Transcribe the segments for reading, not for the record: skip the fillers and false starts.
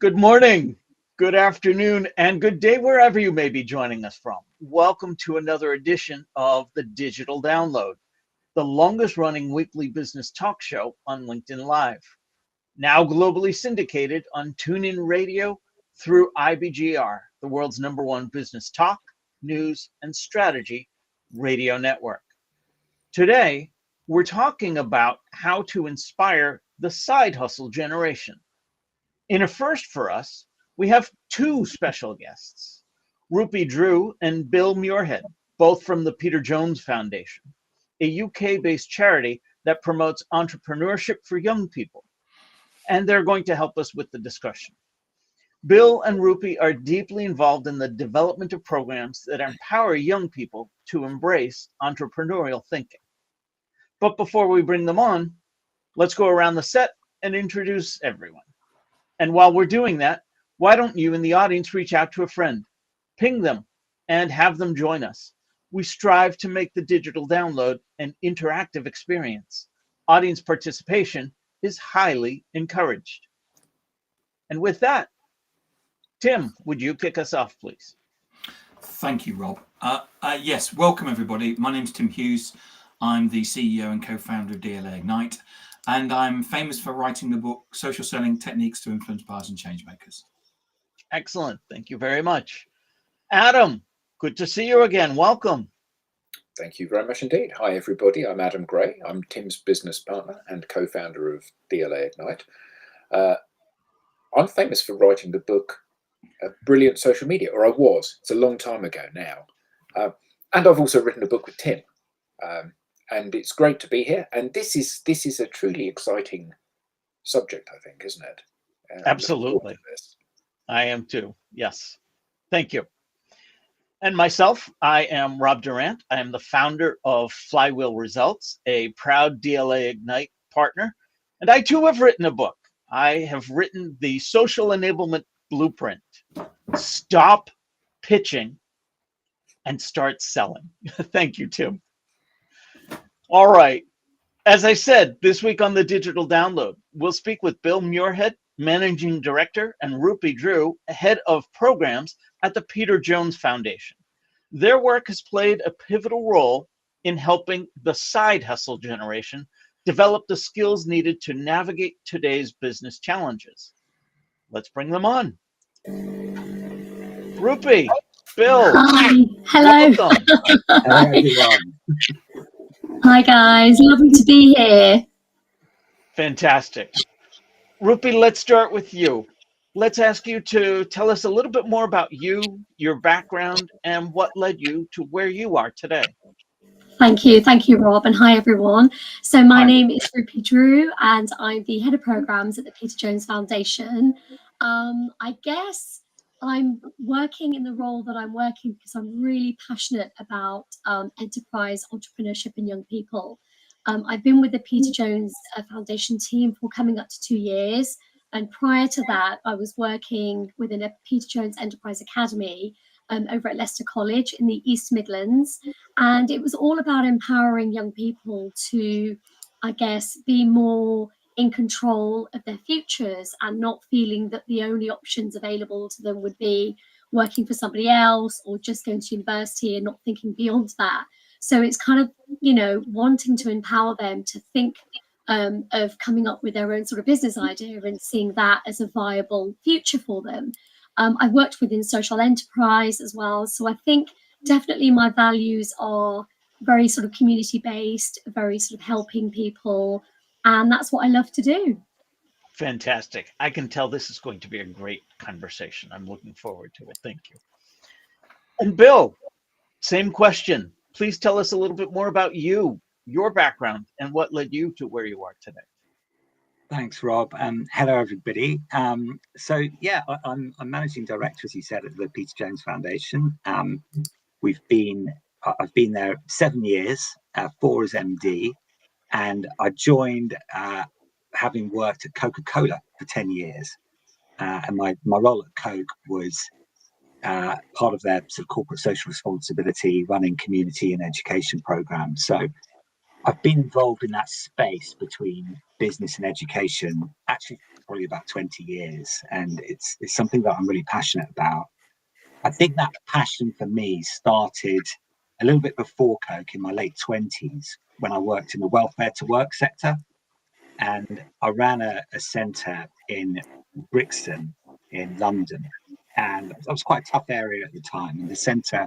Good morning, good afternoon, and good day wherever you may be joining us from. Welcome to another edition of the Digital Download, the longest running weekly business talk show on LinkedIn Live. Now globally syndicated on TuneIn Radio through IBGR, the world's #1 business talk, news, and strategy radio network. Today, we're talking about how to inspire the side hustle generation. In a first for us, we have two special guests, Rupi Drew and Bill Muirhead, both from the Peter Jones Foundation, a UK-based charity that promotes entrepreneurship for young people. And they're going to help us with the discussion. Bill and Rupi are deeply involved in the development of programs that empower young people to embrace entrepreneurial thinking. But before we bring them on, let's go around the set and introduce everyone. And while we're doing that, why don't you in the audience reach out to a friend, ping them, and have them join us. We strive to make the digital download an interactive experience. Audience participation is highly encouraged. And with that, Tim, would you kick us off, please? Thank you, Rob. Yes, welcome everybody. My name's Tim Hughes. I'm the CEO and co-founder of DLA Ignite, and I'm famous for writing the book Social Selling Techniques to Influence Buyers and Changemakers. Excellent. Thank you very much. Adam, good to see you again. Welcome. Thank you very much indeed. Hi, everybody. I'm Adam Gray. I'm Tim's business partner and co-founder of DLA Ignite. I'm famous for writing the book Brilliant Social Media, or I was. It's a long time ago now. And I've also written a book with Tim. And it's great to be here. And this is a truly exciting subject, I think, isn't it? Absolutely. I am too. Yes. Thank you. And myself, I am Rob Durant. I am the founder of Flywheel Results, a proud DLA Ignite partner. And I too have written a book. I have written the Social Enablement Blueprint. Stop pitching and start selling. Thank you, Tim. All right. As I said, this week on the Digital Download, we'll speak with Bill Muirhead, Managing Director, and Rupi Drew, Head of Programs at the Peter Jones Foundation. Their work has played a pivotal role in helping the side hustle generation develop the skills needed to navigate today's business challenges. Let's bring them on. Rupi, Bill. Hi, hello. Welcome. Hello, everyone. Hi, guys. Lovely to be here. Fantastic. Rupi, let's start with you. Let's ask you to tell us a little bit more about you, your background, and what led you to where you are today. Thank you, Rob, and hi, everyone. So my name is Rupi Drew, and I'm the Head of Programs at the Peter Jones Foundation. I guess I'm working in the role that I'm working because I'm really passionate about enterprise entrepreneurship in young people. I've been with the Peter Jones Foundation team for coming up to 2 years. And prior to that, I was working within a Peter Jones Enterprise Academy over at Leicester College in the East Midlands. And it was all about empowering young people to, I guess, be more in control of their futures and not feeling that the only options available to them would be working for somebody else or just going to university and not thinking beyond that. So it's kind of, wanting to empower them to think of coming up with their own sort of business idea and seeing that as a viable future for them. I've worked within social enterprise as well. So I think definitely my values are very sort of community-based, very sort of helping people. And that's what I love to do. Fantastic. I can tell this is going to be a great conversation. I'm looking forward to it. Thank you. And Bill, same question. Please tell us a little bit more about you, your background, and what led you to where you are today. Thanks, Rob. Hello, everybody. I'm managing director, as you said, at the Peter Jones Foundation. I've been there 7 years, 4 as MD, and I joined having worked at Coca-Cola for 10 years. And my role at Coke was part of their sort of corporate social responsibility, running community and education programs. So I've been involved in that space between business and education actually probably about 20 years, and it's something that I'm really passionate about. I think that passion for me started a little bit before Coke, in my late 20s, when I worked in the welfare to work sector. And I ran a centre in Brixton in London. And that was quite a tough area at the time. And the centre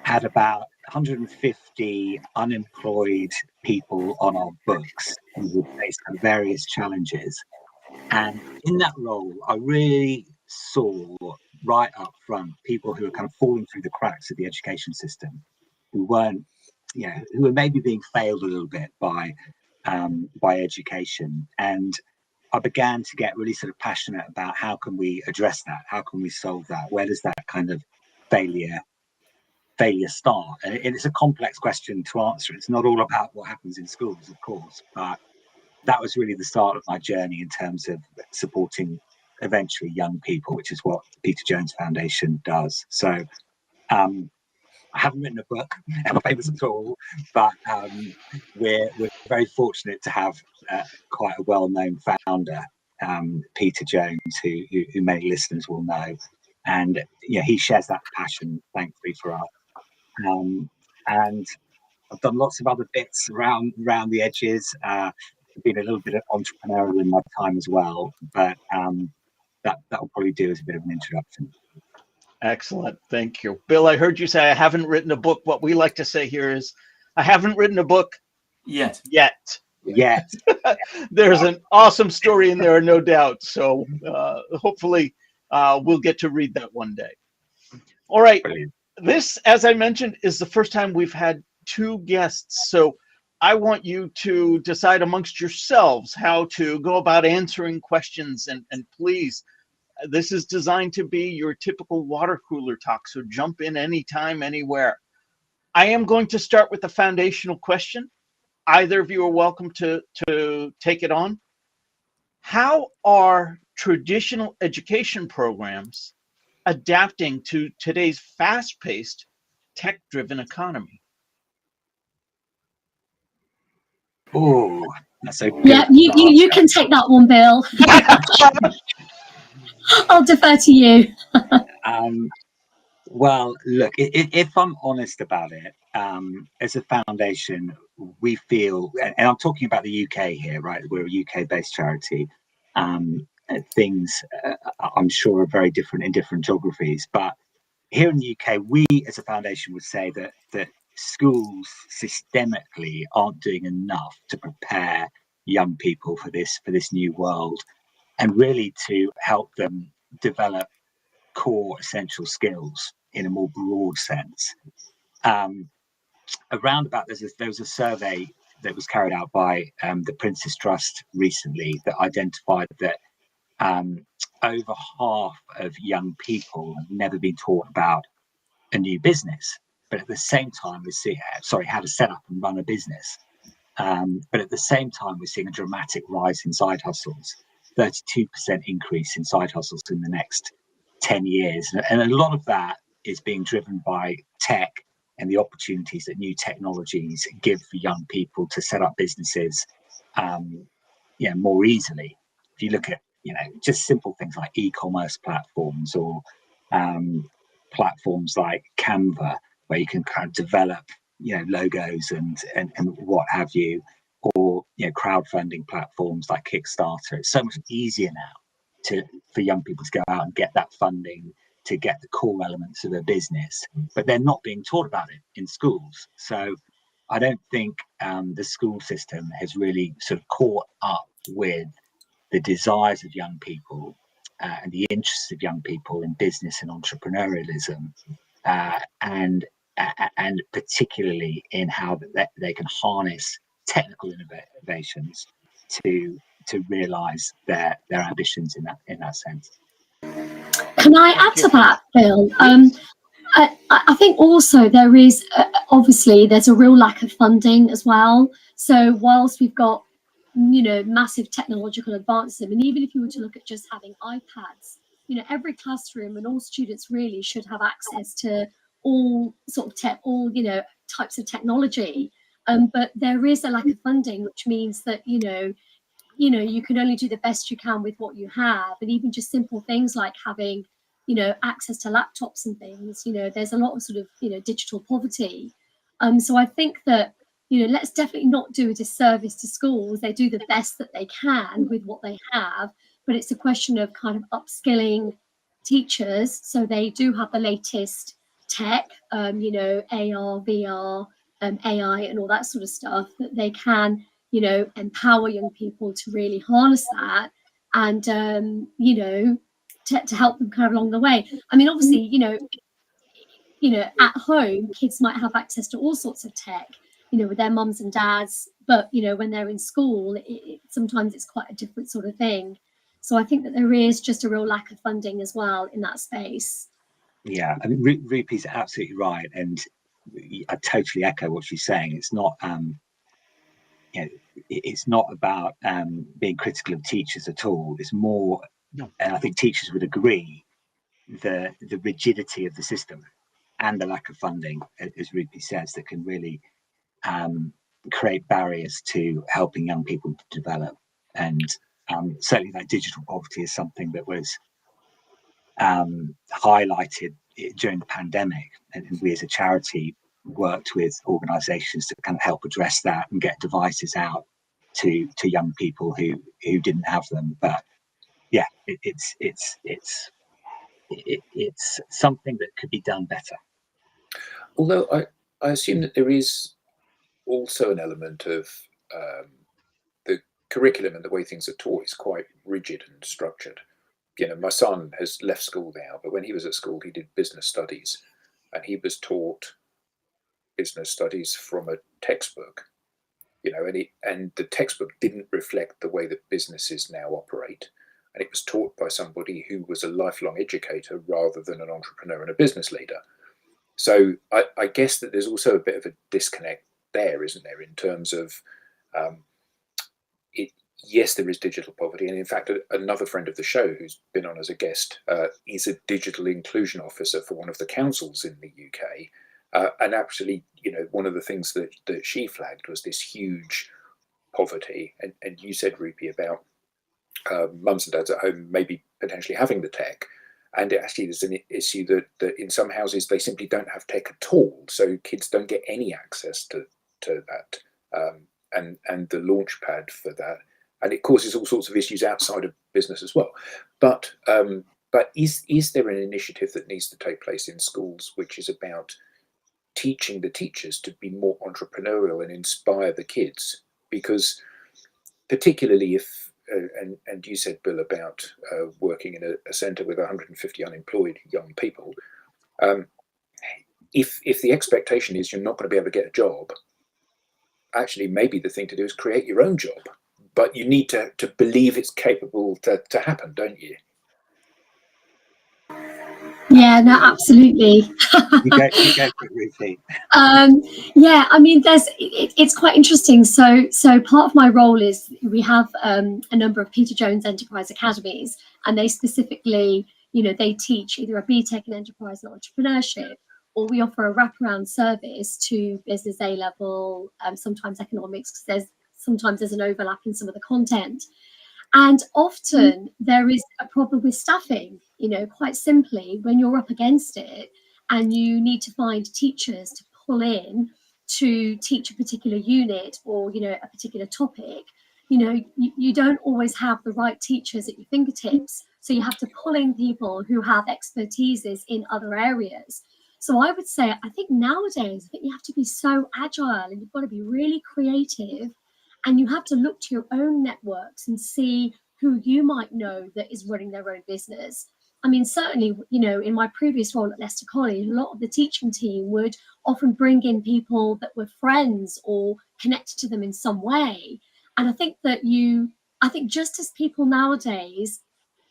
had about 150 unemployed people on our books who would face various challenges. And in that role, I really saw right up front people who were kind of falling through the cracks of the education system, who weren't, who were maybe being failed a little bit by education. And I began to get really sort of passionate about how can we address that? How can we solve that? Where does that kind of failure start? And it's a complex question to answer. It's not all about what happens in schools, of course, but that was really the start of my journey in terms of supporting eventually young people, which is what the Peter Jones Foundation does. So I haven't written a book, I'm not famous at all, but we're very fortunate to have quite a well-known founder, Peter Jones, who many listeners will know. And he shares that passion, thankfully, for us. And I've done lots of other bits around the edges. Been a little bit entrepreneurial in my time as well, but that will probably do as a bit of an introduction. Excellent. Thank you. Bill, I heard you say I haven't written a book. What we like to say here is I haven't written a book Yet. There's an awesome story in there, no doubt. So hopefully we'll get to read that one day. All right. Brilliant. This, as I mentioned, is the first time we've had two guests. So I want you to decide amongst yourselves how to go about answering questions. And please, this is designed to be your typical water cooler talk. So jump in anytime, anywhere. I am going to start with the foundational question. Either of you are welcome to take it on. How are traditional education programs adapting to today's fast-paced, tech-driven economy? Oh, that's so good. Yeah, you can take that one, Bill. I'll defer to you. Well, look, if I'm honest about it, as a foundation, we feel, and I'm talking about the UK here, right? We're a UK-based charity. Things, I'm sure, are very different in different geographies. But here in the UK, we as a foundation would say that schools systemically aren't doing enough to prepare young people for this new world, and really to help them develop core essential skills in a more broad sense. Around about there was a survey that was carried out by the Prince's Trust recently that identified that over half of young people have never been taught about a new business, but at the same time how to set up and run a business. But at the same time, we're seeing a dramatic rise in side hustles, 32% increase in side hustles in the next 10 years. And a lot of that is being driven by tech and the opportunities that new technologies give for young people to set up businesses more easily. If you look at just simple things like e-commerce platforms or platforms like Canva, where you can kind of develop logos and what have you, or crowdfunding platforms like Kickstarter. It's so much easier now for young people to go out and get that funding to get the core elements of their business, but they're not being taught about it in schools. So I don't think the school system has really sort of caught up with the desires of young people and the interests of young people in business and entrepreneurialism, and particularly in how they can harness technical innovations to realize their ambitions in that sense. Can I add to that, Bill? I think also there is obviously there's a real lack of funding as well. So whilst we've got massive technological advances, I mean, even if you were to look at just having iPads, every classroom and all students really should have access to all sort of tech, all types of technology. But there is a lack of funding, which means that you know, you can only do the best you can with what you have. And even just simple things like having, you know, access to laptops and things, you know, there's a lot of sort of, you know, digital poverty. So I think that, you know, let's definitely not do a disservice to schools. They do the best that they can with what they have, but it's a question of kind of upskilling teachers so they do have the latest tech, you know, AR, VR, AI and all that sort of stuff, that they can, you know, empower young people to really harness that and, you know, to help them kind of along the way. I mean, obviously, you know, at home, kids might have access to all sorts of tech, you know, with their mums and dads, but, you know, when they're in school, sometimes it's quite a different sort of thing. So I think that there is just a real lack of funding as well in that space. Yeah, I mean, Rupi's absolutely right, and I totally echo what she's saying. It's not, you know, it's not about being critical of teachers at all. It's more, and I think teachers would agree, the rigidity of the system and the lack of funding, as Rupi says, that can really create barriers to helping young people to develop. And certainly that digital poverty is something that was highlighted during the pandemic, and we as a charity worked with organizations to kind of help address that and get devices out to young people who didn't have them. But yeah, it's something that could be done better. Although I assume that there is also an element of the curriculum and the way things are taught is quite rigid and structured. You know, my son has left school now, but when he was at school, he did business studies, and he was taught business studies from a textbook. You know, and the textbook didn't reflect the way that businesses now operate, and it was taught by somebody who was a lifelong educator rather than an entrepreneur and a business leader. So I guess that there's also a bit of a disconnect there, isn't there, in terms of yes, there is digital poverty. And in fact, another friend of the show who's been on as a guest is a digital inclusion officer for one of the councils in the UK. And actually, you know, one of the things that she flagged was this huge poverty. And you said, Rupi, about mums and dads at home maybe potentially having the tech. And actually, there's an issue that in some houses, they simply don't have tech at all. So kids don't get any access to that and the launch pad for that. And it causes all sorts of issues outside of business as well. But is there an initiative that needs to take place in schools which is about teaching the teachers to be more entrepreneurial and inspire the kids? Because particularly if, and you said, Bill, about working in a centre with 150 unemployed young people, if the expectation is you're not going to be able to get a job, actually maybe the thing to do is create your own job. But you need to believe it's capable to happen, don't you? Yeah, no, absolutely. You go for it, Rupi. Yeah, I mean, it's quite interesting. So part of my role is we have a number of Peter Jones Enterprise Academies, and they specifically, you know, they teach either a BTEC in enterprise and entrepreneurship, or we offer a wraparound service to business A level, sometimes economics, because sometimes there's an overlap in some of the content. And often there is a problem with staffing, you know, quite simply, when you're up against it and you need to find teachers to pull in to teach a particular unit or, you know, a particular topic, you know, you don't always have the right teachers at your fingertips. So you have to pull in people who have expertises in other areas. So I would say, I think nowadays, I think you have to be so agile and you've got to be really creative. And you have to look to your own networks and see who you might know that is running their own business. I mean, certainly, you know, in my previous role at Leicester College, a lot of the teaching team would often bring in people that were friends or connected to them in some way. And I think just as people nowadays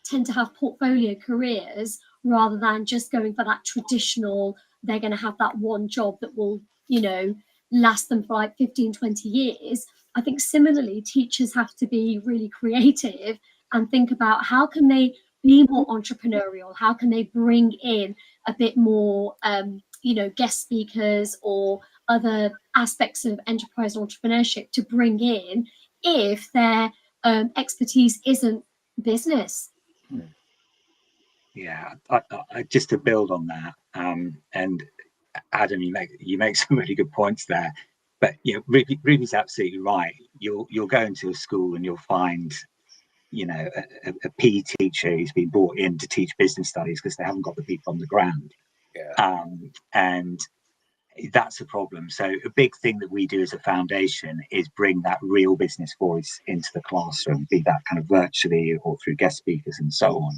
tend to have portfolio careers rather than just going for that traditional, they're going to have that one job that will, you know, last them for like 15, 20 years. I think similarly, teachers have to be really creative and think about how can they be more entrepreneurial? How can they bring in a bit more, you know, guest speakers or other aspects of enterprise entrepreneurship to bring in if they're expertise isn't business. Yeah, I just to build on that, and Adam, you make some really good points there. But Ruby's absolutely right. You'll go into a school and you'll find, a PE teacher who's been brought in to teach business studies because they haven't got the people on the ground. Yeah. And that's a problem. So a big thing that we do as a foundation is bring that real business voice into the classroom, be that kind of virtually or through guest speakers and so on.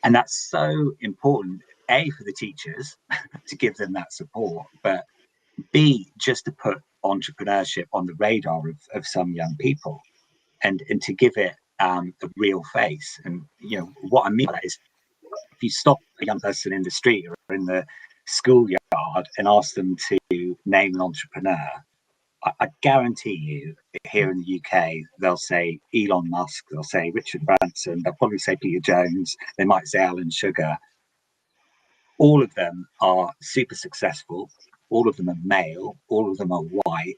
And that's so important, A, for the teachers to give them that support, but B, just to put entrepreneurship on the radar of some young people and to give it a real face. And, what I mean by that is if you stop a young person in the street or in the schoolyard and ask them to name an entrepreneur, I guarantee you here in the UK, they'll say Elon Musk, they'll say Richard Branson, they'll probably say Peter Jones, they might say Alan Sugar. All of them are super successful. All of them are male. All of them are white.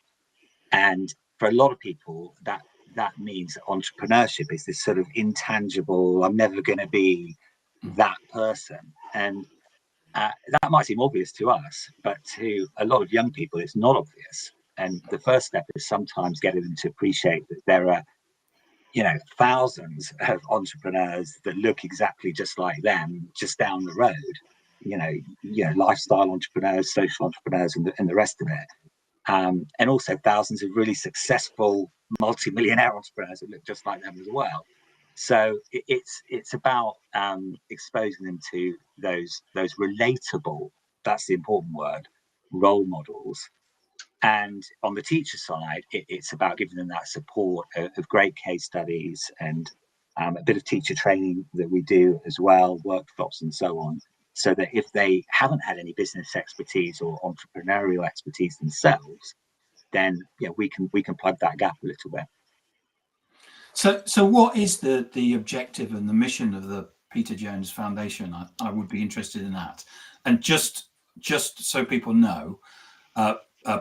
And for a lot of people, that means that entrepreneurship is this sort of intangible, I'm never going to be that person. And that might seem obvious to us, but to a lot of young people, it's not obvious. And the first step is sometimes getting them to appreciate that there are, thousands of entrepreneurs that look exactly just like them, just down the road. Lifestyle entrepreneurs, social entrepreneurs, and the rest of it. And also thousands of really successful multi-millionaire entrepreneurs that look just like them as well. So it's about exposing them to those relatable, that's the important word, role models. And on the teacher side, it's about giving them that support of great case studies and a bit of teacher training that we do as well, workshops and so on, so that if they haven't had any business expertise or entrepreneurial expertise themselves, then we can plug that gap a little bit. So what is the objective and the mission of the Peter Jones Foundation? I would be interested in that. And just so people know,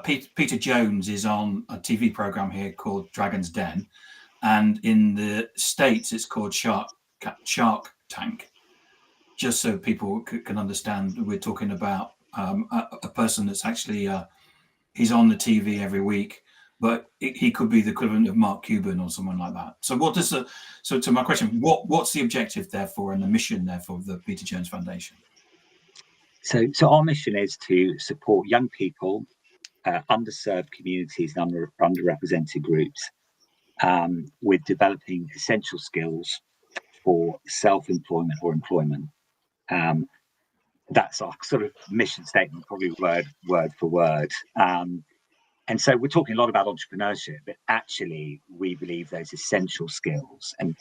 Peter Jones is on a TV program here called Dragon's Den, and in the States it's called Shark Tank. Just so people can understand, we're talking about a person that's actually he's on the TV every week, but he could be the equivalent of Mark Cuban or someone like that. So to my question, what's the objective therefore and the mission therefore of the Peter Jones Foundation? So our mission is to support young people, underserved communities and underrepresented groups with developing essential skills for self-employment or employment. That's our sort of mission statement, probably word for word. And so we're talking a lot about entrepreneurship, but actually we believe those essential skills, and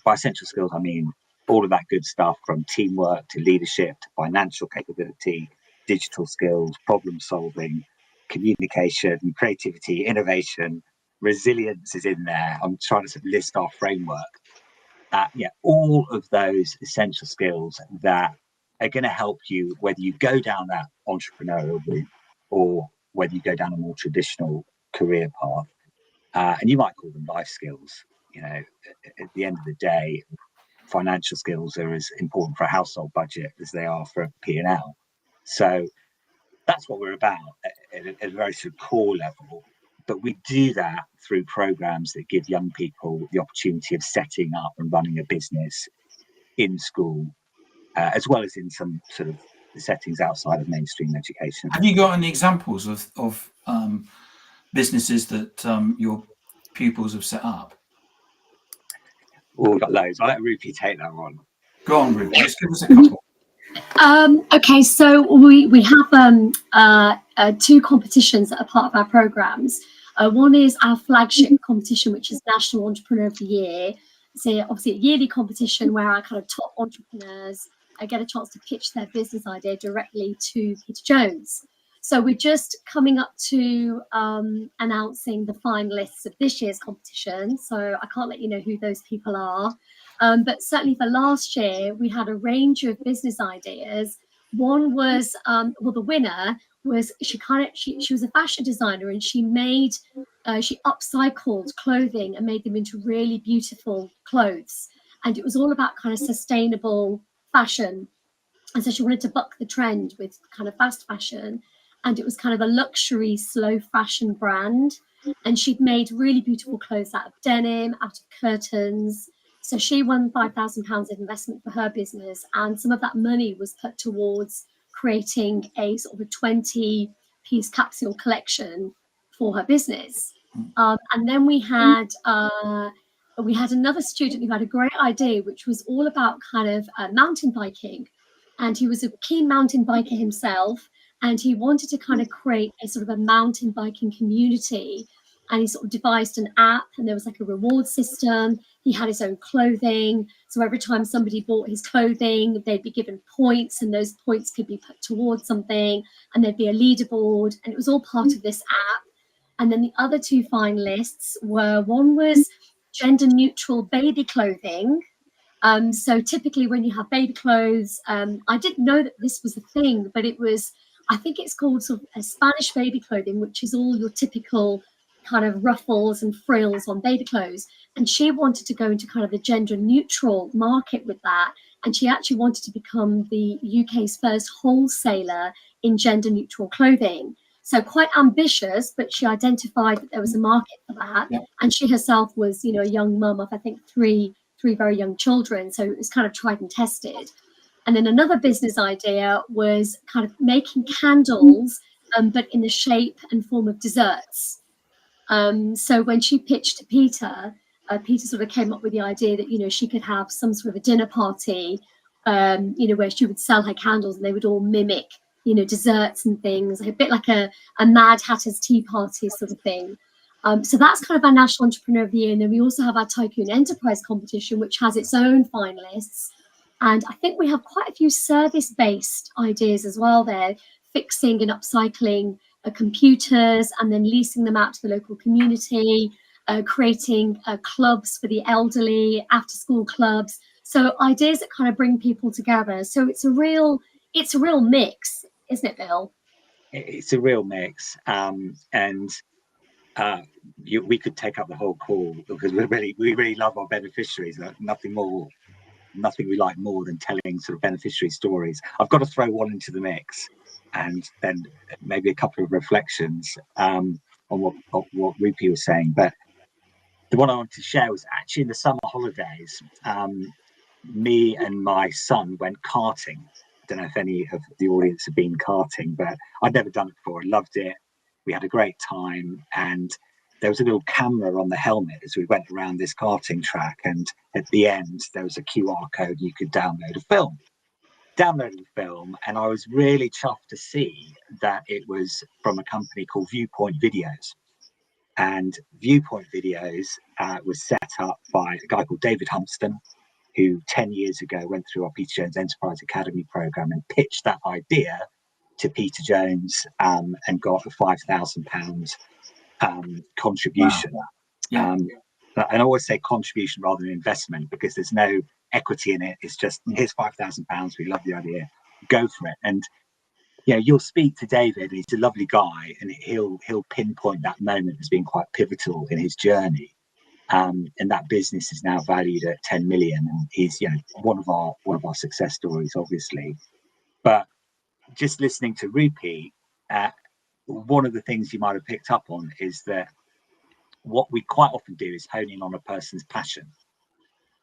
by essential skills, I mean all of that good stuff from teamwork to leadership to financial capability, digital skills, problem solving, communication, creativity, innovation, resilience is in there. I'm trying to sort of list our framework. All of those essential skills that are going to help you, whether you go down that entrepreneurial route or whether you go down a more traditional career path. And you might call them life skills. At the end of the day, financial skills are as important for a household budget as they are for a P&L. So that's what we're about at a very sort of core level. But we do that through programs that give young people the opportunity of setting up and running a business in school, as well as in some sort of settings outside of mainstream education. Have you got any examples of businesses that your pupils have set up? Oh, we've got loads. I'll let Rupi take that one. Go on, Rupi. Just give us a couple. Okay, so we have two competitions that are part of our programs. One is our flagship competition, which is National Entrepreneur of the Year. It's obviously a yearly competition where our kind of top entrepreneurs get a chance to pitch their business idea directly to Peter Jones. So we're just coming up to announcing the finalists of this year's competition. So I can't let you know who those people are. But certainly for last year, we had a range of business ideas. One was, the winner was, she was a fashion designer and she made she upcycled clothing and made them into really beautiful clothes. And it was all about kind of sustainable fashion. And so she wanted to buck the trend with kind of fast fashion. And it was kind of a luxury, slow fashion brand. And she'd made really beautiful clothes out of denim, out of curtains. So she won £5,000 of investment for her business. And some of that money was put towards creating a sort of a 20-piece capsule collection for her business. And then we had another student who had a great idea, which was all about kind of mountain biking. And he was a keen mountain biker himself, and he wanted to kind of create a sort of a mountain biking community. And he sort of devised an app, and there was like a reward system. He had his own clothing. So every time somebody bought his clothing, they'd be given points, and those points could be put towards something, and there'd be a leaderboard, and it was all part of this app. And then the other two finalists were, one was gender neutral baby clothing. So typically when you have baby clothes, I didn't know that this was a thing, but it was, I think it's called sort of a Spanish baby clothing, which is all your typical kind of ruffles and frills on baby clothes. And she wanted to go into kind of the gender neutral market with that. And she actually wanted to become the UK's first wholesaler in gender neutral clothing. So quite ambitious, but she identified that there was a market for that. Yeah. And she herself was, you know, a young mum of, I think, three very young children. So it was kind of tried and tested. And then another business idea was kind of making candles, but in the shape and form of desserts. So when she pitched to Peter, Peter sort of came up with the idea that, you know, she could have some sort of a dinner party, you know, where she would sell her candles and they would all mimic, you know, desserts and things, a bit like a Mad Hatter's tea party sort of thing. So that's kind of our National Entrepreneur of the Year. And then we also have our Tycoon Enterprise competition, which has its own finalists. And I think we have quite a few service-based ideas as well there, fixing and upcycling computers and then leasing them out to the local community, creating clubs for the elderly, after-school clubs. So ideas that kind of bring people together. So it's a real mix, isn't it, Bill? It's a real mix, and we could take up the whole call because we really love our beneficiaries. Nothing we like more than telling sort of beneficiary stories. I've got to throw one into the mix, and then maybe a couple of reflections on what Rupi was saying. But the one I wanted to share was actually in the summer holidays. Me and my son went karting. I don't know if any of the audience have been karting, but I'd never done it before. I loved it. We had a great time, and there was a little camera on the helmet as we went around this karting track, and at the end there was a QR code you could download a film. Downloaded the film, and I was really chuffed to see that it was from a company called Viewpoint Videos. And Viewpoint Videos was set up by a guy called David Humpston, who 10 years ago went through our Peter Jones Enterprise Academy program and pitched that idea to Peter Jones, and got a £5,000 contribution. Wow. Yeah. And I always say contribution rather than investment, because there's no equity in it. It's just, here's £5,000. We love the idea. Go for it. And you'll speak to David. He's a lovely guy, and he'll pinpoint that moment as being quite pivotal in his journey. And that business is now valued at 10 million, and he's one of our success stories, obviously. But just listening to Rupi, one of the things you might have picked up on is that what we quite often do is hone in on a person's passion.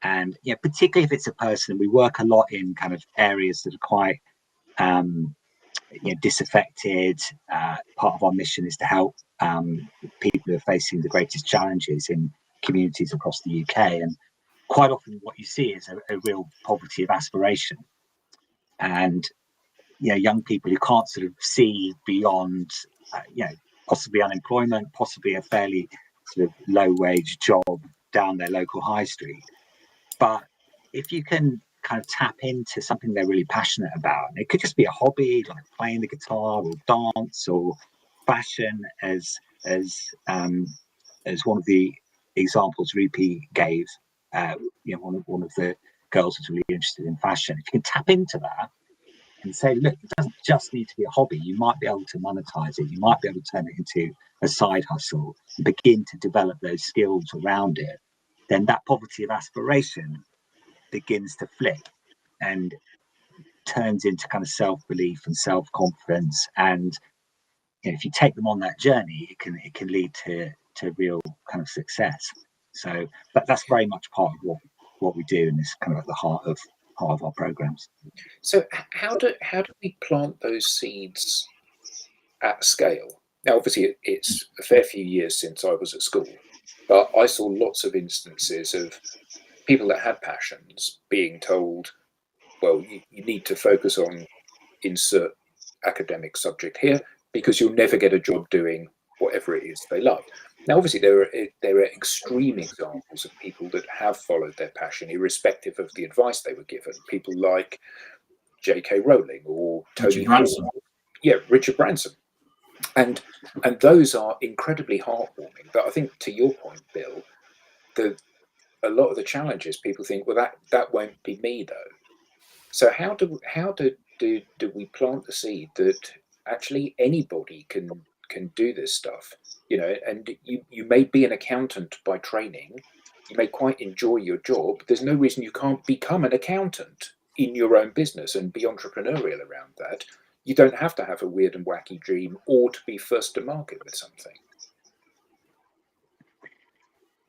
And particularly if it's a person, we work a lot in kind of areas that are quite disaffected. Part of our mission is to help people who are facing the greatest challenges in communities across the UK. And quite often what you see is a real poverty of aspiration. And young people who can't sort of see beyond, possibly unemployment, possibly a fairly sort of low-wage job down their local high street. But if you can kind of tap into something they're really passionate about, and it could just be a hobby like playing the guitar or dance or fashion, as one of the examples Rupi gave. One of the girls was really interested in fashion. If you can tap into that and say, look, it doesn't just need to be a hobby. You might be able to monetize it. You might be able to turn it into a side hustle, and begin to develop those skills around it. Then that poverty of aspiration begins to flip and turns into kind of self-belief and self-confidence. And if you take them on that journey, it can lead to real kind of success. So that's very much part of what we do, and is kind of at the heart of our programs. So how do we plant those seeds at scale? Now, obviously, it's a fair few years since I was at school, but I saw lots of instances of people that had passions being told, well, you need to focus on insert academic subject here because you'll never get a job doing whatever it is they love. Now, obviously, there are extreme examples of people that have followed their passion, irrespective of the advice they were given. People like J.K. Rowling or Tony Branson. Richard Branson, and those are incredibly heartwarming. But I think, to your point, Bill, a lot of the challenges, people think, well, that won't be me though. So how do we plant the seed that actually anybody can do this stuff? And you may be an accountant by training, you may quite enjoy your job. There's no reason you can't become an accountant in your own business and be entrepreneurial around that. You don't have to have a weird and wacky dream or to be first to market with something.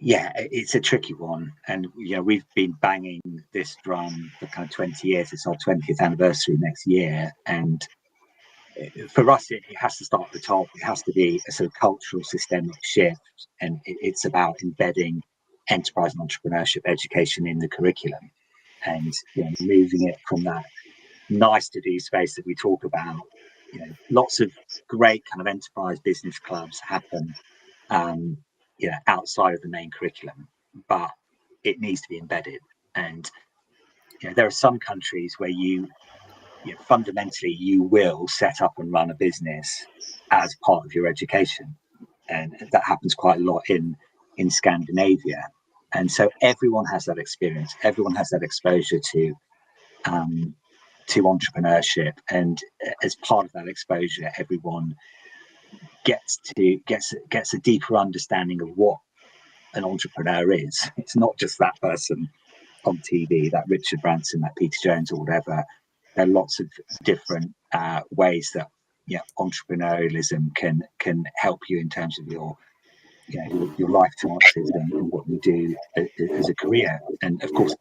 Yeah, it's a tricky one, and we've been banging this drum for kind of 20 years. It's our 20th anniversary next year, and for us, it has to start at the top. It has to be a sort of cultural, systemic shift, and it's about embedding enterprise and entrepreneurship education in the curriculum, and moving it from that nice to do space that we talk about. Lots of great kind of enterprise business clubs happen outside of the main curriculum, but it needs to be embedded. And there are some countries where fundamentally you will set up and run a business as part of your education, and that happens quite a lot in Scandinavia. And so everyone has that experience, everyone has that exposure to entrepreneurship, and as part of that exposure, everyone gets a deeper understanding of what an entrepreneur is. It's not just that person on TV, that Richard Branson, that Peter Jones, or whatever. There are lots of different ways that entrepreneurialism can help you in terms of your life chances and what you do as a career. And of course,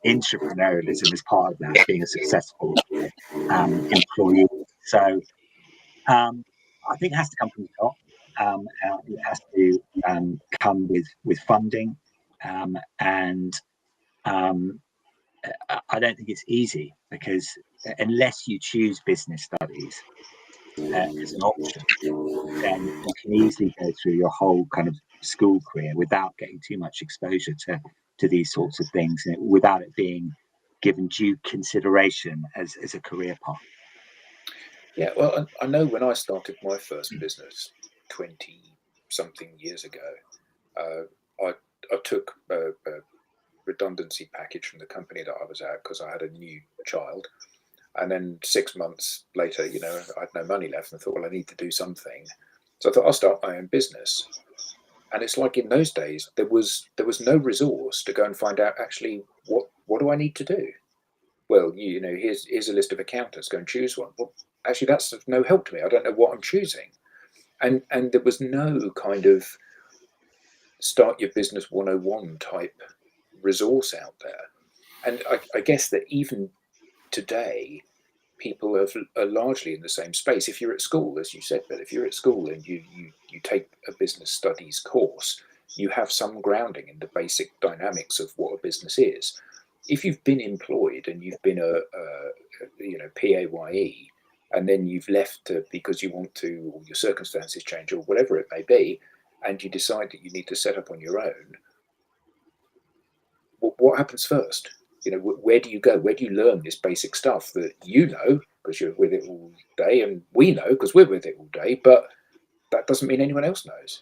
entrepreneurialism is part of that, being a successful employee. So I think it has to come from the top. It has to come with funding, and I don't think it's easy, because unless you choose business studies as an option, then you can easily go through your whole kind of school career without getting too much exposure to these sorts of things, without it being given due consideration as a career path. Yeah, well, I know when I started my first business 20-something years ago, I took a redundancy package from the company that I was at because I had a new child. And then 6 months later, I had no money left, and I thought, well, I need to do something. So I thought, I'll start my own business. And it's like in those days, there was no resource to go and find out actually what do I need to do? Well, here's a list of accountants, go and choose one. Well, actually, that's of no help to me. I don't know what I'm choosing. And there was no kind of start your business 101 type resource out there. And I guess that even today, people are largely in the same space. If you're at school, as you said, Bill, if you're at school and you take a business studies course, you have some grounding in the basic dynamics of what a business is. If you've been employed and you've been a PAYE, and then you've left because you want to, or your circumstances change, or whatever it may be, and you decide that you need to set up on your own, what happens first? Where do you go? Where do you learn this basic stuff that because you're with it all day, and we know because we're with it all day, but that doesn't mean anyone else knows.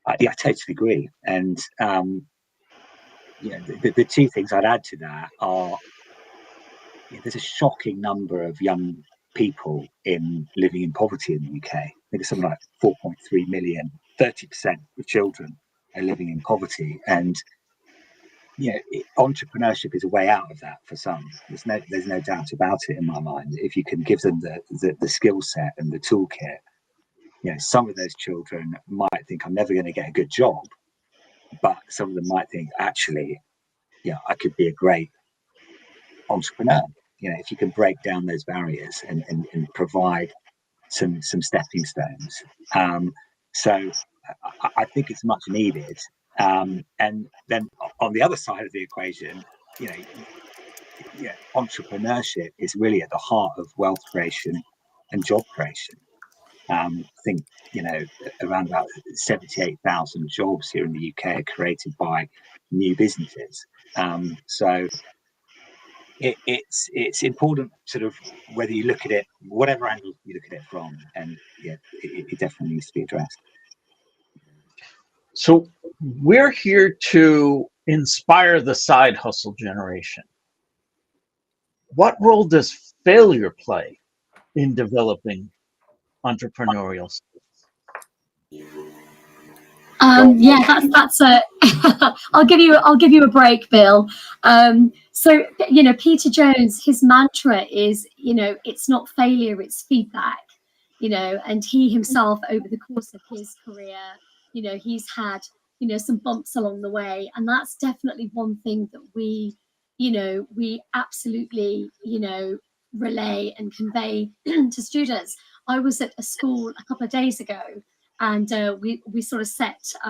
I totally agree. And the two things I'd add to that are, there's a shocking number of young people living in poverty in the UK. I think it's something like 4.3 million, 30% of children are living in poverty. And entrepreneurship is a way out of that for some. There's no doubt about it in my mind. If you can give them the skill set and the toolkit, some of those children might think, I'm never going to get a good job, but some of them might think, actually, I could be a great entrepreneur. If you can break down those barriers and provide some stepping stones. So I think it's much needed. And then on the other side of the equation, entrepreneurship is really at the heart of wealth creation and job creation. I think, around about 78,000 jobs here in the UK are created by new businesses. So it's important, sort of, whether you look at it, whatever angle you look at it from, and it definitely needs to be addressed. So we're here to inspire the side hustle generation. What role does failure play in developing entrepreneurial skills? That's a I'll give you a break, Bill. So Peter Jones, his mantra is, it's not failure, it's feedback. And he himself, over the course of his career, he's had some bumps along the way, and that's definitely one thing that we absolutely relay and convey to students. I was at a school a couple of days ago, and we sort of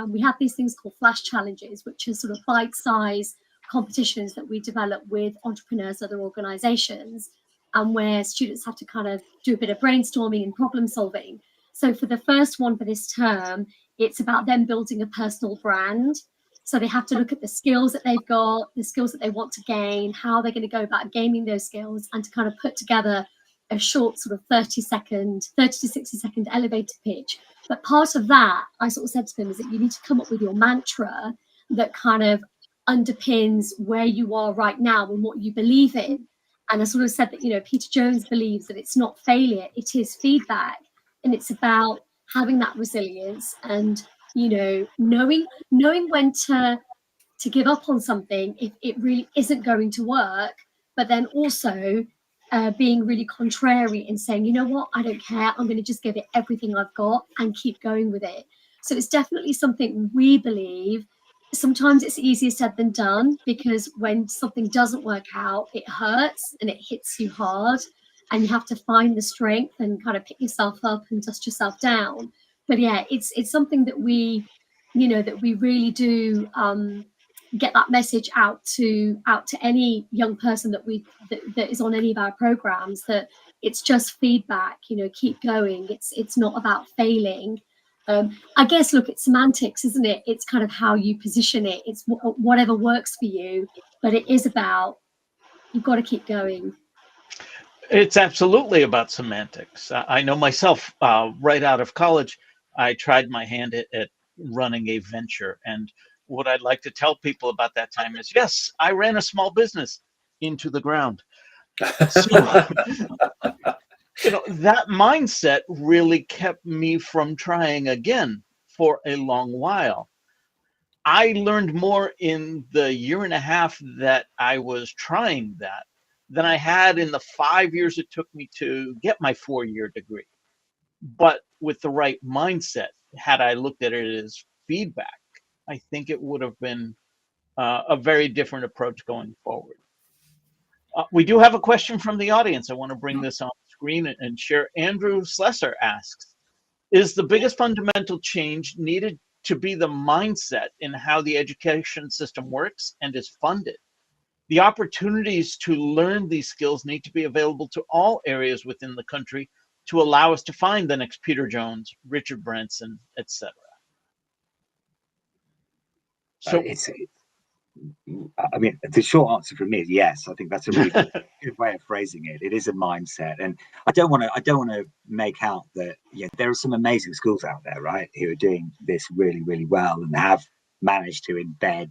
we have these things called flash challenges, which are sort of bite-sized competitions that we develop with entrepreneurs, other organizations, and where students have to kind of do a bit of brainstorming and problem solving. So for the first one for this term, it's about them building a personal brand. So they have to look at the skills that they've got, the skills that they want to gain, how they're going to go about gaining those skills, and to kind of put together a short sort of 30 to 60 second elevator pitch. But part of that, I sort of said to them, is that you need to come up with your mantra that kind of underpins where you are right now and what you believe in. And I sort of said that, Peter Jones believes that it's not failure, it is feedback. And it's about having that resilience and, knowing when to give up on something if it really isn't going to work, but then also being really contrary and saying, you know what, I don't care, I'm going to just give it everything I've got and keep going with it. So it's definitely something we believe. Sometimes it's easier said than done, because when something doesn't work out, it hurts and it hits you hard, and you have to find the strength and kind of pick yourself up and dust yourself down. But yeah, it's something that we really do get that message out to any young person that is on any of our programs, that it's just feedback. Keep going. It's not about failing. I guess, look, it's semantics, isn't it? It's kind of how you position it. It's whatever works for you, but it is about, you've got to keep going. It's absolutely about semantics. I know myself, right out of college, I tried my hand at running a venture. And what I'd like to tell people about that time is, yes, I ran a small business into the ground. So, that mindset really kept me from trying again for a long while. I learned more in the year and a half that I was trying that than I had in the 5 years it took me to get my 4-year degree. But with the right mindset, had I looked at it as feedback, I think it would have been a very different approach going forward. We do have a question from the audience. I want to bring this on screen and share. Andrew Slesser asks, is the biggest fundamental change needed to be the mindset in how the education system works and is funded? The opportunities to learn these skills need to be available to all areas within the country to allow us to find the next Peter Jones, Richard Branson, etc. So the short answer from me is yes. I think that's a really good way of phrasing it. It is a mindset, and I don't want to make out that there are some amazing schools out there, right, who are doing this really, really well and have managed to embed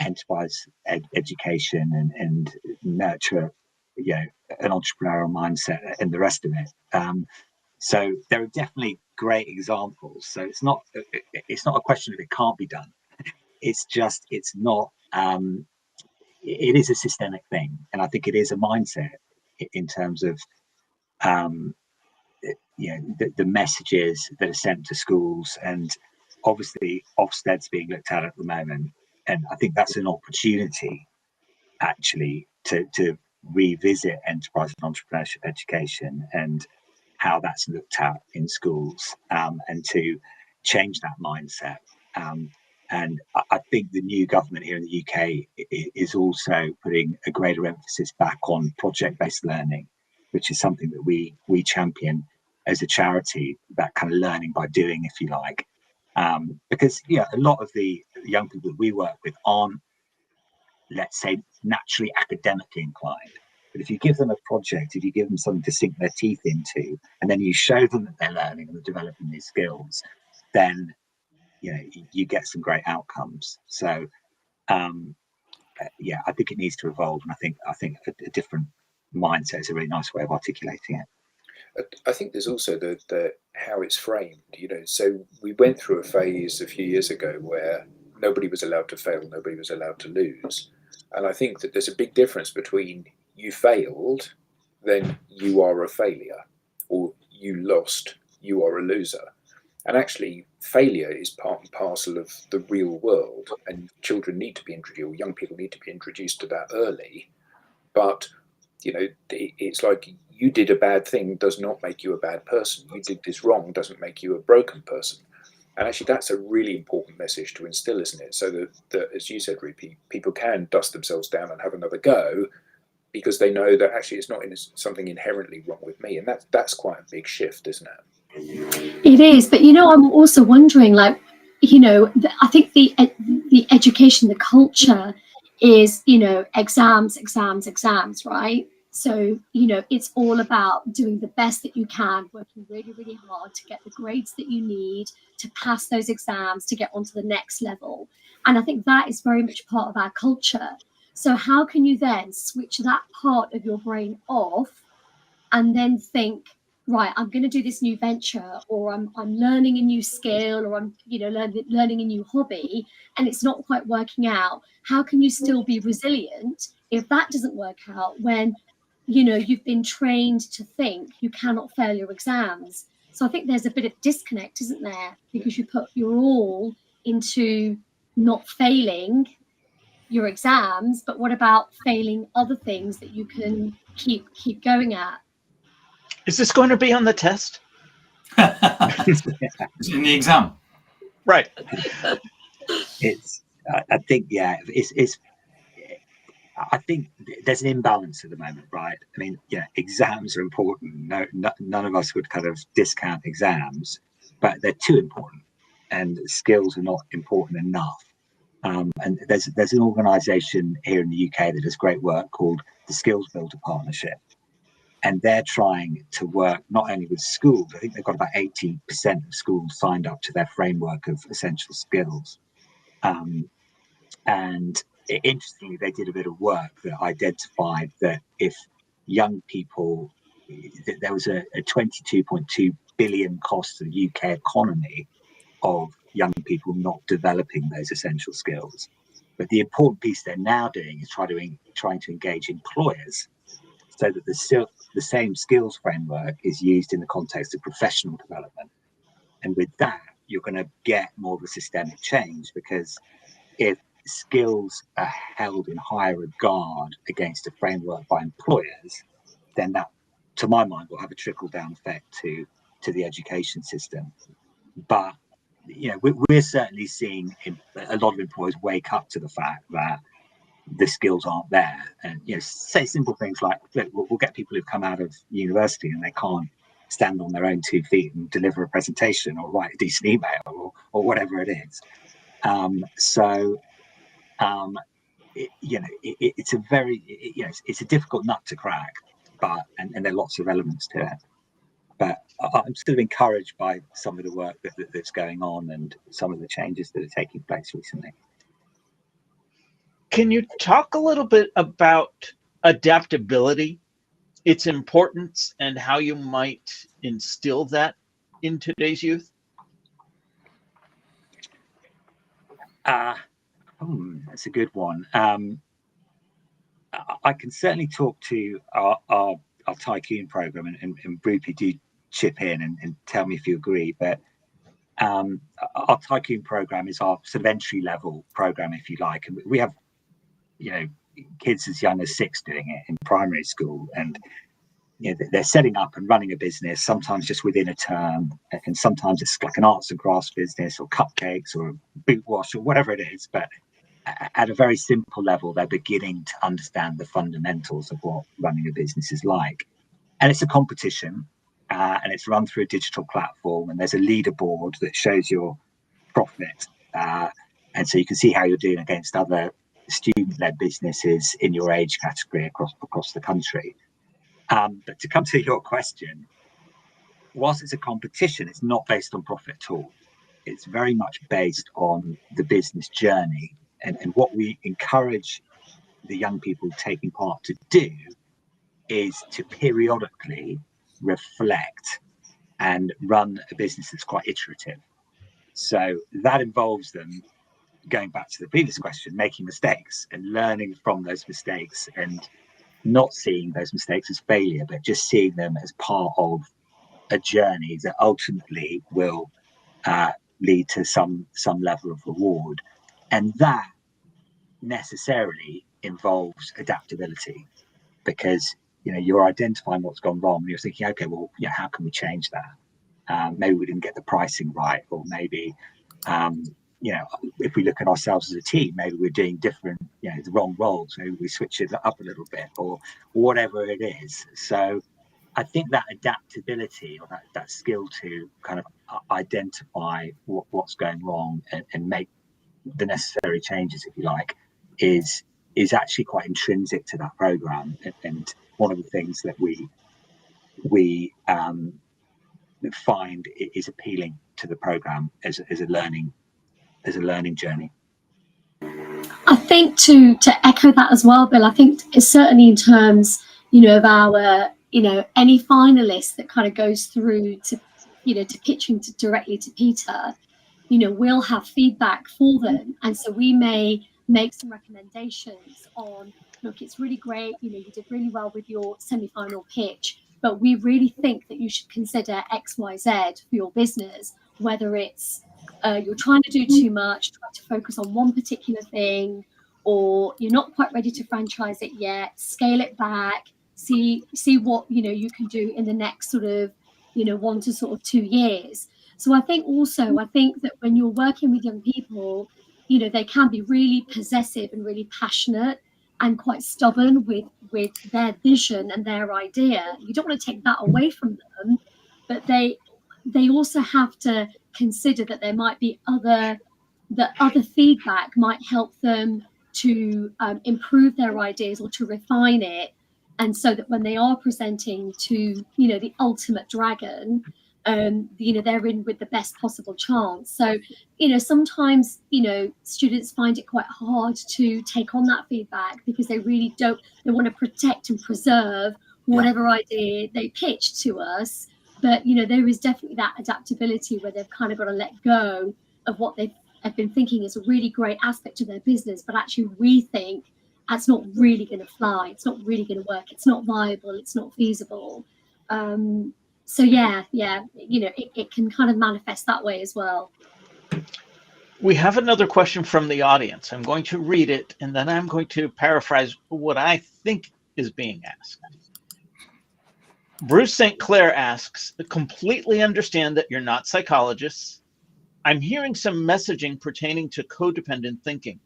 enterprise education and nurture, an entrepreneurial mindset and the rest of it. So there are definitely great examples. So it's not a question of it can't be done. It's just it's not. It is a systemic thing, and I think it is a mindset in terms of the messages that are sent to schools, and obviously Ofsted's being looked at the moment, and I think that's an opportunity actually to revisit enterprise and entrepreneurship education and how that's looked at in schools, and to change that mindset. And I think the new government here in the UK is also putting a greater emphasis back on project-based learning, which is something that we champion as a charity, that kind of learning by doing, if you like. Because a lot of the young people that we work with aren't, let's say, naturally academically inclined. But if you give them a project, if you give them something to sink their teeth into, and then you show them that they're learning and they're developing these skills, then you get some great outcomes. So I think it needs to evolve, and I think a different mindset is a really nice way of articulating it. I think there's also the how it's framed. So we went through a phase a few years ago where nobody was allowed to fail, nobody was allowed to lose, and I think that there's a big difference between you failed, then you are a failure, or you lost, you are a loser. And actually, failure is part and parcel of the real world, and children need to be introduced, or young people need to be introduced to that early. But it's like, you did a bad thing does not make you a bad person. You did this wrong doesn't make you a broken person. And actually, that's a really important message to instill, isn't it? So that as you said, Rupi, people can dust themselves down and have another go, because they know that actually it's not something inherently wrong with me. And that's quite a big shift, isn't it? It is, but I'm also wondering, I think the education, the culture is, exams, right? So, it's all about doing the best that you can, working really, really hard to get the grades that you need to pass those exams, to get onto the next level. And I think that is very much part of our culture. So how can you then switch that part of your brain off and then think, right, I'm going to do this new venture, or I'm learning a new skill, or I'm learning a new hobby, and it's not quite working out? How can you still be resilient if that doesn't work out, when you've been trained to think you cannot fail your exams? So I think there's a bit of disconnect, isn't there? Because you put your all into not failing your exams, but what about failing other things that you can keep going at? Is this going to be on the test? It's in the exam. Right. I think, it's I think there's an imbalance at the moment, right? I mean, exams are important. None of us would kind of discount exams, but they're too important, and skills are not important enough. And there's an organisation here in the UK that does great work called the Skills Builder Partnership, and they're trying to work not only with schools. I think they've got about 80% of schools signed up to their framework of essential skills. And interestingly, they did a bit of work that identified that if young people, there was a 22.2 billion cost to the UK economy of young people not developing those essential skills. But the important piece they're now doing is trying to engage employers, so that the same skills framework is used in the context of professional development. And with that, you're going to get more of a systemic change, because if skills are held in higher regard against a framework by employers, then that, to my mind, will have a trickle-down effect to the education system. But we're certainly seeing a lot of employers wake up to the fact that the skills aren't there, and say simple things like, look, we'll get people who've come out of university and they can't stand on their own 2 feet and deliver a presentation or write a decent email or whatever it is. It's a very it's a difficult nut to crack, but and there are lots of elements to it. But I'm sort of encouraged by some of the work that's going on and some of the changes that are taking place recently. Can you talk a little bit about adaptability, its importance, and how you might instill that in today's youth? That's a good one. I can certainly talk to our Tycoon program, and Rupi, do chip in and tell me if you agree. But our Tycoon program is our sort of entry level program, if you like, and we have, you know, kids as young as 6 doing it in primary school, and you know, they're setting up and running a business, sometimes just within a term, and sometimes it's like an arts and crafts business or cupcakes or a boot wash or whatever it is. But at a very simple level, they're beginning to understand the fundamentals of what running a business is like. And it's a competition, and it's run through a digital platform, and there's a leaderboard that shows your profit. And so you can see how you're doing against other student-led businesses in your age category across the country. But to come to your question, whilst it's a competition, it's not based on profit at all. It's very much based on the business journey. And what we encourage the young people taking part to do is to periodically reflect and run a business that's quite iterative. So that involves them, going back to the previous question, making mistakes and learning from those mistakes, and not seeing those mistakes as failure, but just seeing them as part of a journey that ultimately will lead to some level of reward. And that necessarily involves adaptability, because you know, you're identifying what's gone wrong and you're thinking, okay, well, yeah, how can we change that? Maybe we didn't get the pricing right, or maybe you know, if we look at ourselves as a team, maybe we're doing different, you know, the wrong roles, maybe we switch it up a little bit, or whatever it is. So I think that adaptability, or that skill to kind of identify what's going wrong and make the necessary changes, if you like, is actually quite intrinsic to that program. And one of the things that we find is appealing to the program as a learning journey. I think to echo that as well, Bill, I think it's certainly in terms, you know, of our, you know, any finalist that kind of goes through to, you know, to pitching directly to Peter, you know, we'll have feedback for them. And so we may make some recommendations on, look, it's really great, you know, you did really well with your semi-final pitch, but we really think that you should consider X, Y, Z for your business, whether it's you're trying to do too much, trying to focus on one particular thing, or you're not quite ready to franchise it yet, scale it back, see what, you know, you can do in the next sort of, you know, 1 to sort of 2 years. So I think that when you're working with young people, you know, they can be really possessive and really passionate and quite stubborn with their vision and their idea. You don't want to take that away from them, but they also have to consider that there might be other feedback might help them to improve their ideas or to refine it, and so that when they are presenting to, you know, the ultimate dragon, you know, they're in with the best possible chance. So, you know, sometimes, you know, students find it quite hard to take on that feedback because they really don't, they want to protect and preserve whatever idea they pitch to us. But, you know, there is definitely that adaptability where they've kind of got to let go of what they've been thinking is a really great aspect of their business, but actually we think that's not really going to fly. It's not really going to work. It's not viable. It's not feasible. So yeah, you know, it can kind of manifest that way as well. We have another question from the audience. I'm going to read it, and then I'm going to paraphrase what I think is being asked. Bruce St. Clair asks, completely understand that you're not psychologists. I'm hearing some messaging pertaining to codependent thinking.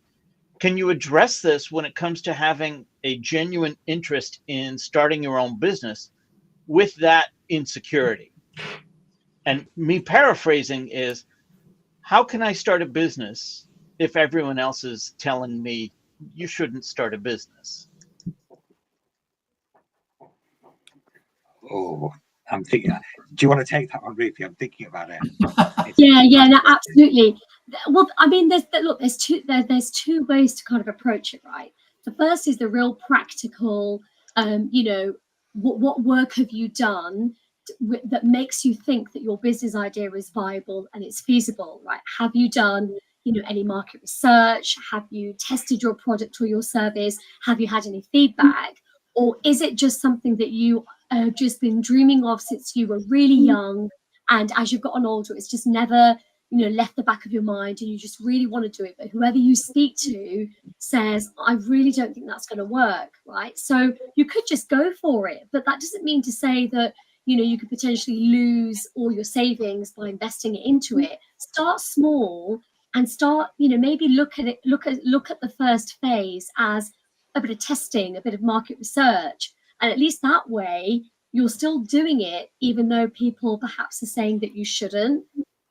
Can you address this when it comes to having a genuine interest in starting your own business with that insecurity? And me paraphrasing is, how can I start a business if everyone else is telling me you shouldn't start a business? Oh, I'm thinking. Do you want to take that one, Rupi? I'm thinking about it. Yeah, no, absolutely. Well, I mean, there's two ways to kind of approach it, right? The first is the real practical, what work have you done that makes you think that your business idea is viable and it's feasible, right? Have you done, any market research? Have you tested your product or your service? Have you had any feedback? Or is it just something that you have just been dreaming of since you were really young, and as you've gotten older, it's just never left the back of your mind, and you just really want to do it, but whoever you speak to says, I really don't think that's going to work, right? So you could just go for it, but that doesn't mean to say that you could potentially lose all your savings by investing it into it. Start small and start, maybe look at the first phase as a bit of testing, a bit of market research, and at least that way you're still doing it, even though people perhaps are saying that you shouldn't.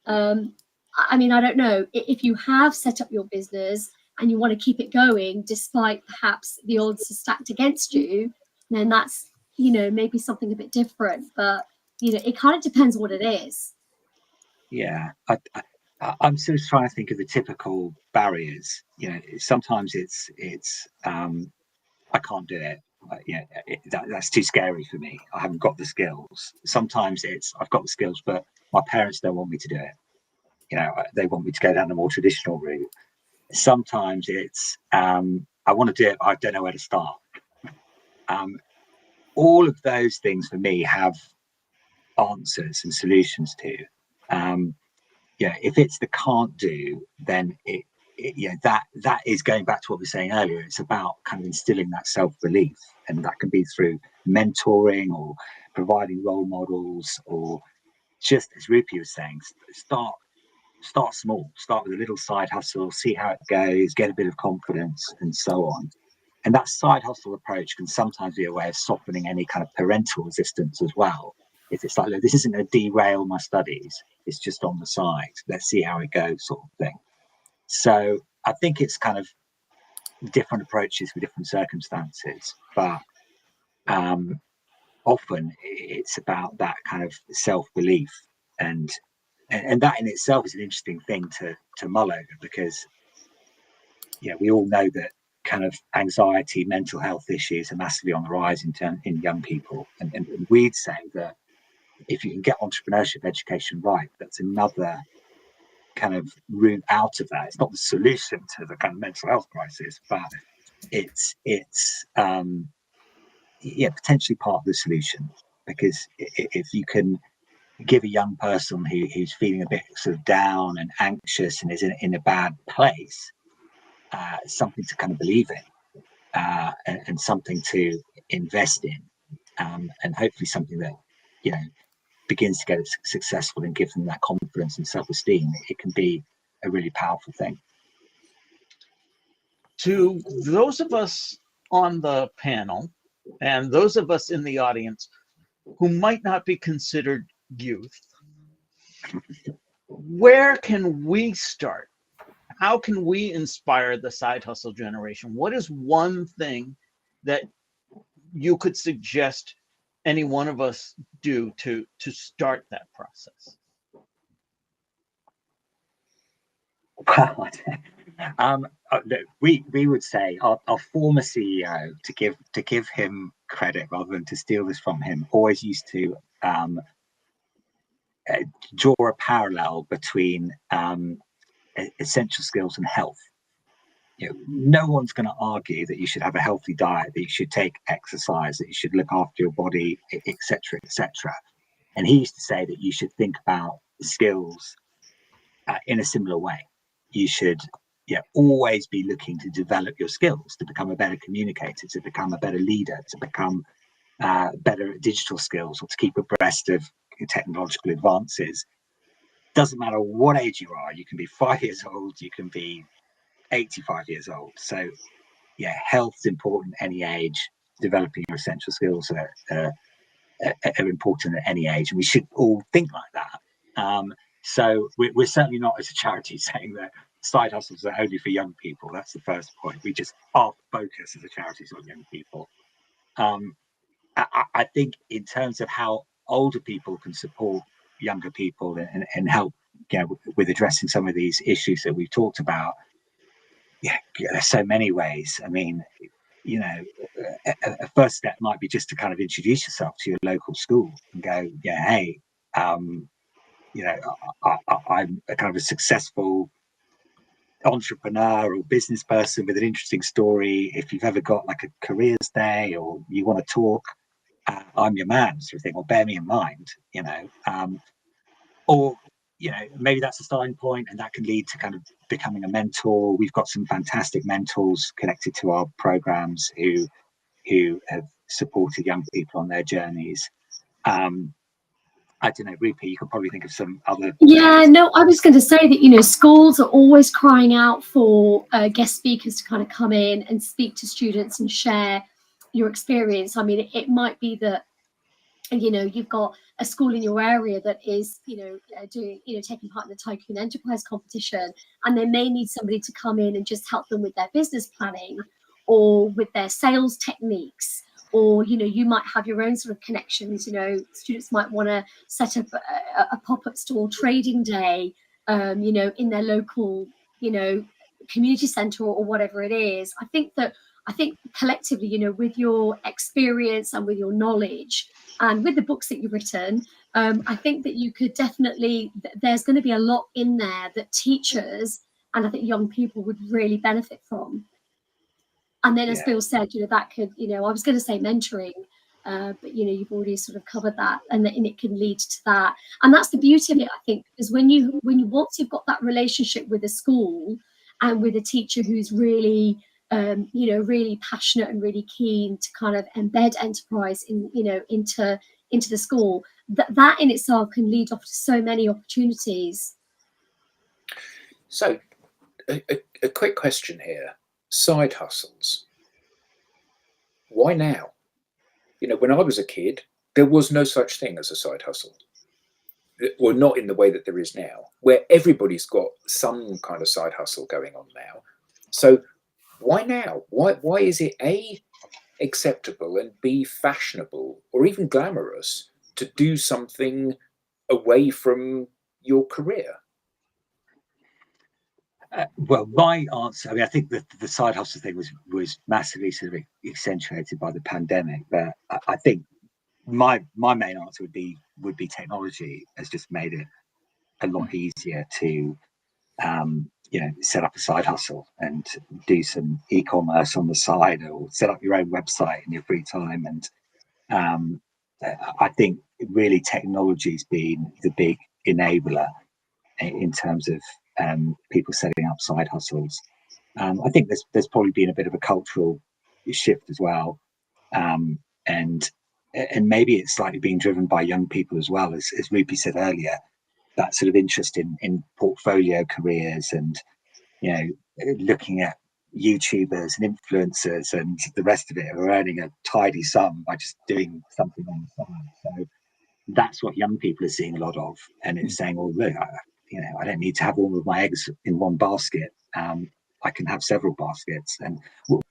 I mean, I don't know, if you have set up your business and you want to keep it going despite perhaps the odds are stacked against you, then that's, maybe something a bit different. But, it kind of depends what it is. Yeah, I'm sort of trying to think of the typical barriers. Sometimes it's I can't do it. That's too scary for me. I haven't got the skills. Sometimes it's I've got the skills, but my parents don't want me to do it. They want me to go down the more traditional route. Sometimes it's I want to do it, but I don't know where to start. All of those things for me have answers and solutions to. If it's the can't do, then that is going back to what we were saying earlier. It's about kind of instilling that self-belief, and that can be through mentoring or providing role models, or just as Rupi was saying, start small, start with a little side hustle, see how it goes, get a bit of confidence, and so on. And that side hustle approach can sometimes be a way of softening any kind of parental resistance as well. If it's like, look, this isn't going to derail my studies, it's just on the side, let's see how it goes, sort of thing. So I think it's kind of different approaches for different circumstances, but often it's about that kind of self-belief, and that in itself is an interesting thing to mull over, because we all know that kind of anxiety, mental health issues are massively on the rise in young people, and we'd say that if you can get entrepreneurship education right, that's another kind of route out of that. It's not the solution to the kind of mental health crisis, but it's potentially part of the solution, because if you can give a young person who's feeling a bit sort of down and anxious and is in a bad place something to kind of believe in, and something to invest in, and hopefully something that begins to get successful and give them that confidence and self-esteem, it can be a really powerful thing. To those of us on the panel and those of us in the audience who might not be considered youth, where can we start? How can we inspire the side hustle generation? What is one thing that you could suggest any one of us do to start that process? We would say our former CEO, to give him credit rather than to steal this from him, always used to draw a parallel between essential skills and health. No one's going to argue that you should have a healthy diet, that you should take exercise, that you should look after your body, etc., etc. And he used to say that you should think about skills in a similar way. You should always be looking to develop your skills, to become a better communicator, to become a better leader, to become better at digital skills, or to keep abreast of technological advances. Doesn't matter what age you are. You can be 5 years old, you can be 85 years old. So health's important at any age. Developing your essential skills are important at any age, and we should all think like that. So we're certainly not, as a charity, saying that side hustles are only for young people. That's the first point. We just are focused as a charity on young people. I think in terms of how older people can support younger people and help with addressing some of these issues that we've talked about, there's so many ways. I mean, a first step might be just to kind of introduce yourself to your local school and go, hey, I'm a kind of a successful entrepreneur or business person with an interesting story. If you've ever got like a careers day or you want to talk, I'm your man, sort of thing, or bear me in mind, or maybe that's a starting point, and that can lead to kind of becoming a mentor. We've got some fantastic mentors connected to our programs who have supported young people on their journeys. I don't know, Rupi, you could probably think of some other. Yeah, no, I was going to say that, schools are always crying out for guest speakers to kind of come in and speak to students and share your experience. I mean, it might be that, you've got a school in your area that is, doing, taking part in the Tycoon Enterprise competition, and they may need somebody to come in and just help them with their business planning or with their sales techniques. Or, you might have your own sort of connections. Students might want to set up a pop-up store trading day, in their local, community centre or whatever it is. I think collectively, with your experience and with your knowledge and with the books that you've written, I think that you could definitely, there's going to be a lot in there that teachers and I think young people would really benefit from. And then, as Bill said, that could, I was going to say mentoring, but, you've already sort of covered that, and it can lead to that. And that's the beauty of it, I think, because once you've got that relationship with a school and with a teacher who's really, really passionate and really keen to kind of embed enterprise into the school, that in itself can lead off to so many opportunities. So, a quick question here. Side hustles. Why now? When I was a kid, there was no such thing as a side hustle. Well, not in the way that there is now, where everybody's got some kind of side hustle going on now. So why now? Why is it A, acceptable, and B, fashionable or even glamorous to do something away from your career? Well, my answer, I mean, I think that the side hustle thing was massively sort of accentuated by the pandemic, but I think my main answer would be technology has just made it a lot easier to set up a side hustle and do some e-commerce on the side, or set up your own website in your free time. And I think really technology's been the big enabler in terms of people setting up side hustles. I think there's probably been a bit of a cultural shift as well, and maybe it's slightly being driven by young people as well, as Rupi said earlier, that sort of interest in portfolio careers and looking at YouTubers and influencers and the rest of it who are earning a tidy sum by just doing something on the side. So that's what young people are seeing a lot of, and it's saying, "Oh, look, I don't need to have all of my eggs in one basket. I can have several baskets." And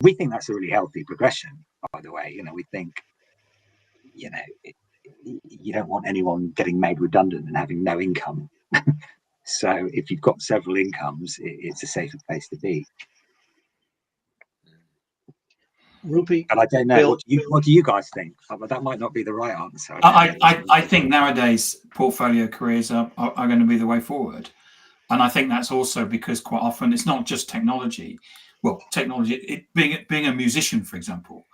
we think that's a really healthy progression, by the way. We think, you don't want anyone getting made redundant and having no income. So if you've got several incomes, it's a safer place to be. Rupi, and I don't know, Bill, what do you guys think? That might not be the right answer. I think nowadays portfolio careers are going to be the way forward. And I think that's also because quite often it's not just technology. Well, technology, being a musician, for example,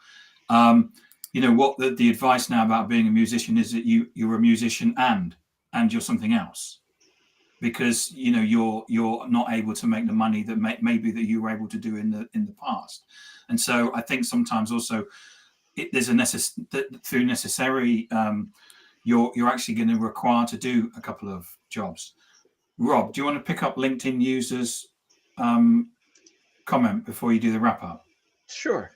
what the advice now about being a musician is that you're a musician and you're something else, because you're not able to make the money that maybe that you were able to do in the past. And so I think sometimes also there's through necessary you're actually going to require to do a couple of jobs. Rob, do you want to pick up LinkedIn users comment before you do the wrap up? Sure.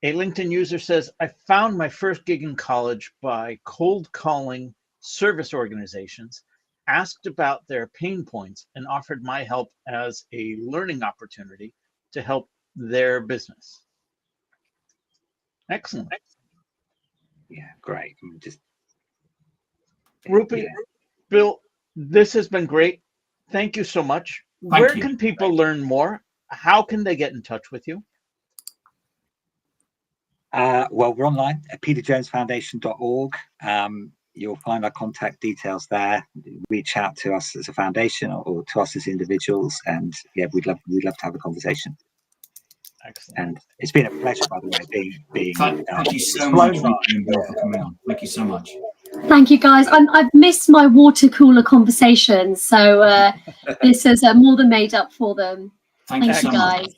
A LinkedIn user says, I found my first gig in college by cold calling service organizations, asked about their pain points, and offered my help as a learning opportunity to help their business. Excellent. Yeah, great. Rupi, Bill, This has been great. Thank you so much. Thank Where you. can people learn more? How can they get in touch with you? Well, we're online at peterjonesfoundation.org. You'll find our contact details there. Reach out to us as a foundation or to us as individuals, and yeah, we'd love to have a conversation. Excellent. And it's been a pleasure, by the way, being Thank you so flown much, by. Ricky and Bill, for coming on. Thank you so much. Thank you, guys. I've missed my water cooler conversations, so this has more than made up for them. Thank you Thank so you, much. guys.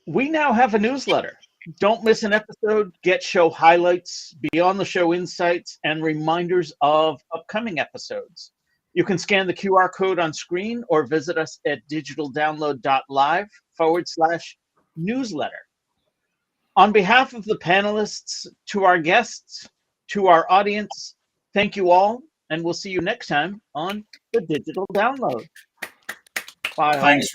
We now have a newsletter. Don't miss an episode. Get show highlights, beyond the show insights, and reminders of upcoming episodes. You can scan the QR code on screen or visit us at digitaldownload.live/newsletter. On behalf of the panelists, to our guests, to our audience, thank you all, and we'll see you next time on the Digital Download. Bye. Thanks,